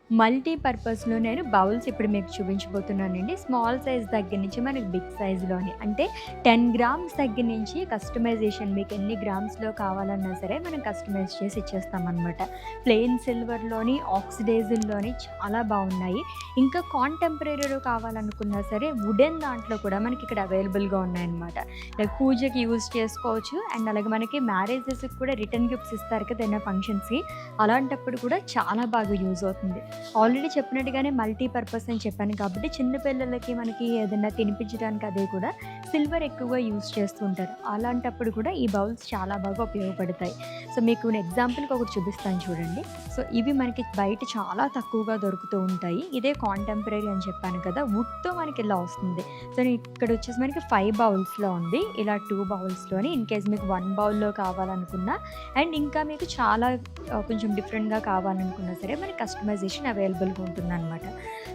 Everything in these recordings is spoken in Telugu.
మల్టీపర్పస్‌లో నేను బౌల్స్ ఇప్పుడు మీకు చూపించబోతున్నానండి. స్మాల్ సైజ్ దగ్గర నుంచి మనకి బిగ్ సైజ్‌లోని అంటే 10 గ్రామ్స్ దగ్గర నుంచి కస్టమైజేషన్ మీకు ఎన్ని గ్రామ్స్‌లో కావాలన్నా సరే మనం కస్టమైజ్ చేసి ఇచ్చేస్తామనమాట. ప్లెయిన్ సిల్వర్‌లోని, ఆక్సిడైజ్డ్‌లోని చాలా బావున్నాయి. ఇంకా కాంటెంపరరీలో కావాలనుకున్నా సరే వుడెన్ దాంట్లో కూడా మనకి ఇక్కడ అవైలబుల్‌గా ఉన్నాయన్నమాట. లైక్ పూజకి యూజ్ చేసుకోవచ్చు. అండ్ అలాగే మనకి మ్యారేజెస్‌కి కూడా రిటర్న్ గిఫ్ట్స్ ఇస్తారు కదా! ఏదైనా ఫంక్షన్స్‌కి. అలాంటప్పుడు కూడా చాలా బాగా యూజ్ అవుతుంది. ఆల్రెడీ చెప్పినట్టుగానే మల్టీపర్పస్ అని చెప్పాను కాబట్టి చిన్న పిల్లలకి మనకి ఏదైనా తినిపించడానికి అదే కూడా సిల్వర్ ఎక్కువగా యూజ్ చేస్తూ ఉంటారు. అలాంటప్పుడు కూడా ఈ బౌల్స్ చాలా బాగా ఉపయోగపడతాయి. సో, మీకు నేను ఎగ్జాంపుల్‌కి ఒకటి చూపిస్తాను చూడండి. సో, ఇవి మనకి బయట చాలా తక్కువగా దొరుకుతూ ఉంటాయి. ఇదే కాంటెంపరరీ అని చెప్పాను కదా! వుడ్‌తో మనకి ఇలా వస్తుంది. సో, ఇక్కడ వచ్చేసి మనకి 5 బౌల్స్‌లో ఉంది. ఇలా 2 బౌల్స్‌లోని ఇన్ కేస్ మీకు 1 బౌల్‌లో కావాలనుకున్నా అండ్ ఇంకా మీకు చాలా కొంచెం డిఫరెంట్‌గా కావాలనుకున్నా సరే మనకి కస్టమైజేషన్ అవైలబుల్‌గా ఉంటుందనమాట.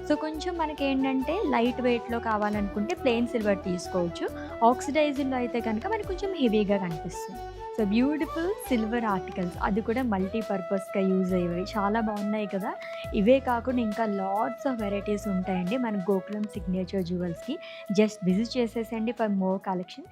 సో, కొంచెం మనకేంటంటే లైట్ వెయిట్‌లో కావాలనుకుంటే ప్లెయిన్ సిల్వర్ తీసుకోవచ్చు. ఆక్సిడైజ్డ్‌లో అయితే కనుక మనకు కొంచెం హెవీగా కనిపిస్తుంది. సో, బ్యూటిఫుల్ సిల్వర్ ఆర్టికల్స్ అది కూడా మల్టీపర్పస్‌గా యూజ్ అయ్యేవి. చాలా బాగున్నాయి కదా! ఇవే కాకుండా ఇంకా లాట్స్ ఆఫ్ వెరైటీస్ ఉంటాయండి మన గోకులం సిగ్నేచర్ జ్యువెల్స్‌కి. జస్ట్ విజిట్ చేసేసేయండి ఫర్ మోర్ కలెక్షన్.